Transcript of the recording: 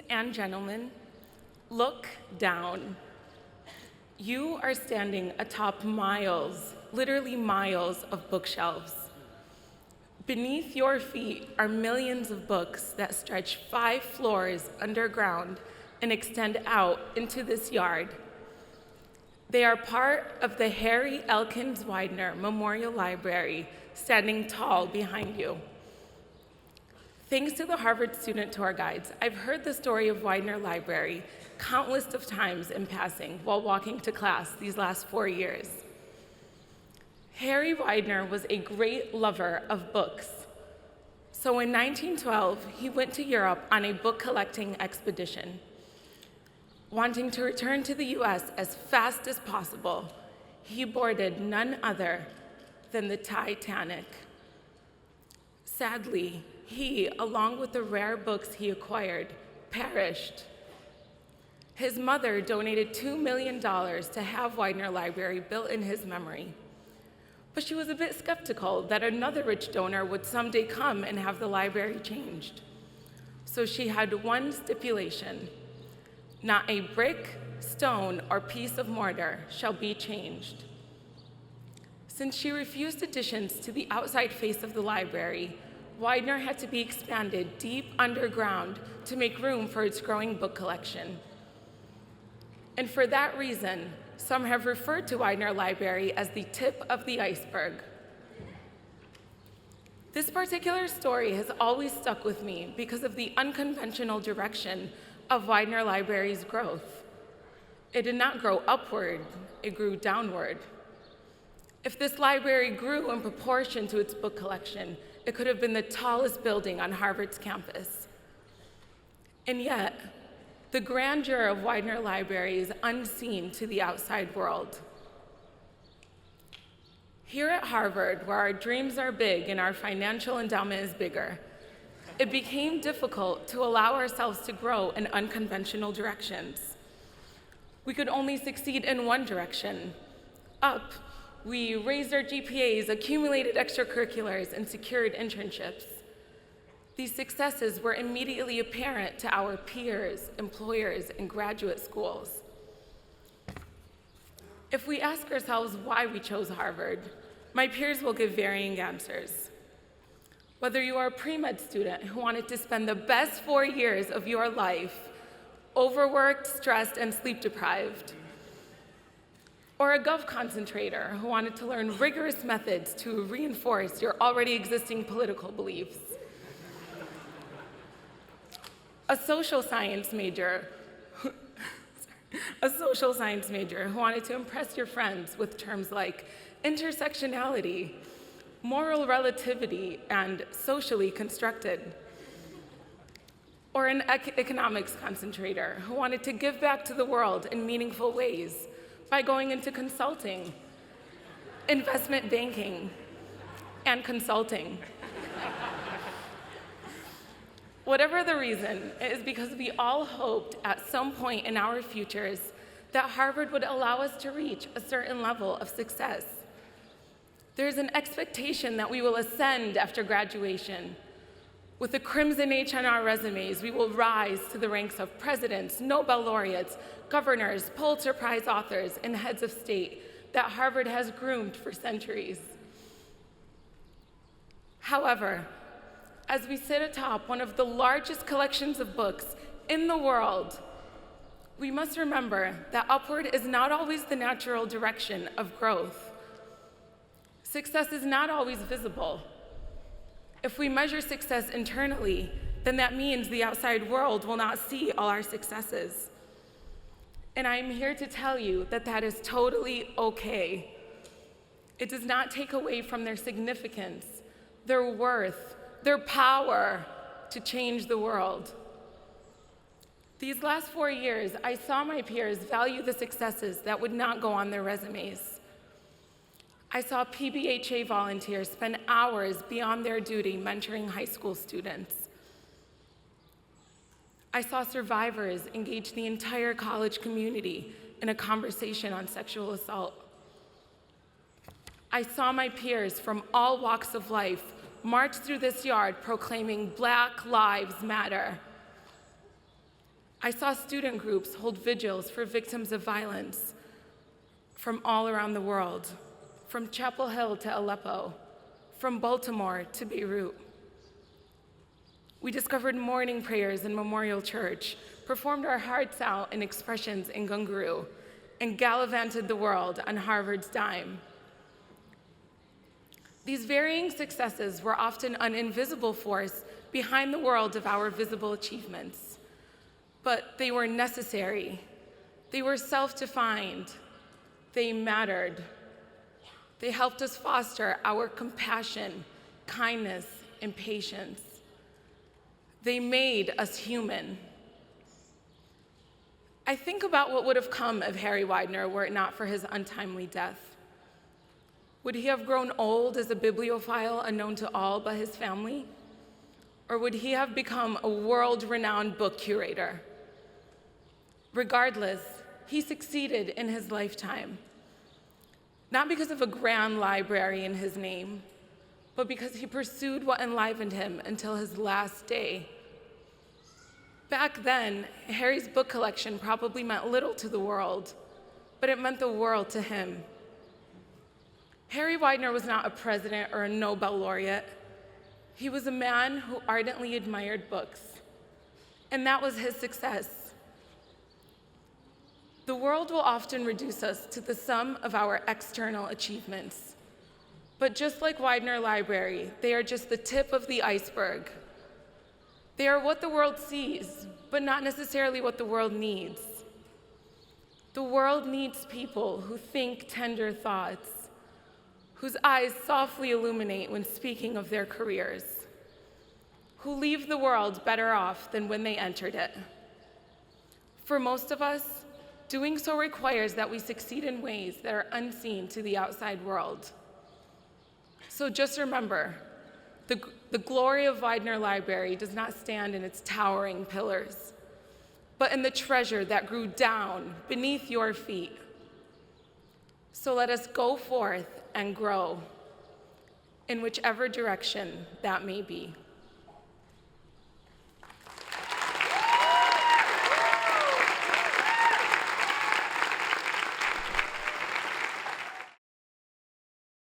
and gentlemen, look down. You are standing atop miles, literally miles of bookshelves. Beneath your feet are millions of books that stretch 5 floors underground and extend out into this yard. They are part of the Harry Elkins Widener Memorial Library, standing tall behind you. Thanks to the Harvard student tour guides, I've heard the story of Widener Library countless of times in passing while walking to class these last 4 years. Harry Widener was a great lover of books. So in 1912, he went to Europe on a book collecting expedition. Wanting to return to the US as fast as possible, he boarded none other than the Titanic. Sadly, he, along with the rare books he acquired, perished. His mother donated $2 million to have Widener Library built in his memory. But she was a bit skeptical that another rich donor would someday come and have the library changed. So she had one stipulation: not a brick, stone, or piece of mortar shall be changed. Since she refused additions to the outside face of the library, Widener had to be expanded deep underground to make room for its growing book collection. And for that reason, some have referred to Widener Library as the tip of the iceberg. This particular story has always stuck with me because of the unconventional direction of Widener Library's growth. It did not grow upward, it grew downward. If this library grew in proportion to its book collection, it could have been the tallest building on Harvard's campus. And yet, the grandeur of Widener Library is unseen to the outside world. Here at Harvard, where our dreams are big and our financial endowment is bigger, it became difficult to allow ourselves to grow in unconventional directions. We could only succeed in one direction, up. We raised our GPAs, accumulated extracurriculars, and secured internships. These successes were immediately apparent to our peers, employers, and graduate schools. If we ask ourselves why we chose Harvard, my peers will give varying answers. Whether you are a pre-med student who wanted to spend the best 4 years of your life overworked, stressed, and sleep-deprived, or a Gov concentrator who wanted to learn rigorous methods to reinforce your already existing political beliefs, a social science major who wanted to impress your friends with terms like intersectionality, moral relativity, and socially constructed, or an economics concentrator who wanted to give back to the world in meaningful ways by going into consulting, investment banking, and consulting. Whatever the reason, it is because we all hoped at some point in our futures that Harvard would allow us to reach a certain level of success. There's an expectation that we will ascend after graduation. With the crimson H on our resumes, we will rise to the ranks of presidents, Nobel laureates, governors, Pulitzer Prize authors, and heads of state that Harvard has groomed for centuries. However, as we sit atop one of the largest collections of books in the world, we must remember that upward is not always the natural direction of growth. Success is not always visible. If we measure success internally, then that means the outside world will not see all our successes. And I'm here to tell you that that is totally okay. It does not take away from their significance, their worth, their power to change the world. These last 4 years, I saw my peers value the successes that would not go on their resumes. I saw PBHA volunteers spend hours beyond their duty mentoring high school students. I saw survivors engage the entire college community in a conversation on sexual assault. I saw my peers from all walks of life march through this yard proclaiming Black Lives Matter. I saw student groups hold vigils for victims of violence from all around the world, from Chapel Hill to Aleppo, from Baltimore to Beirut. We discovered morning prayers in Memorial Church, performed our hearts out in expressions in Gunguru, and gallivanted the world on Harvard's dime. These varying successes were often an invisible force behind the world of our visible achievements, but they were necessary. They were self-defined. They mattered. They helped us foster our compassion, kindness, and patience. They made us human. I think about what would have come of Harry Widener were it not for his untimely death. Would he have grown old as a bibliophile unknown to all but his family? Or would he have become a world-renowned book curator? Regardless, he succeeded in his lifetime, not because of a grand library in his name, but because he pursued what enlivened him until his last day. Back then, Harry's book collection probably meant little to the world, but it meant the world to him. Harry Widener was not a president or a Nobel laureate. He was a man who ardently admired books, and that was his success. The world will often reduce us to the sum of our external achievements. But just like Widener Library, they are just the tip of the iceberg. They are what the world sees, but not necessarily what the world needs. The world needs people who think tender thoughts, whose eyes softly illuminate when speaking of their careers, who leave the world better off than when they entered it. For most of us, doing so requires that we succeed in ways that are unseen to the outside world. So just remember, the glory of Widener Library does not stand in its towering pillars, but in the treasure that grew down beneath your feet. So let us go forth and grow in whichever direction that may be.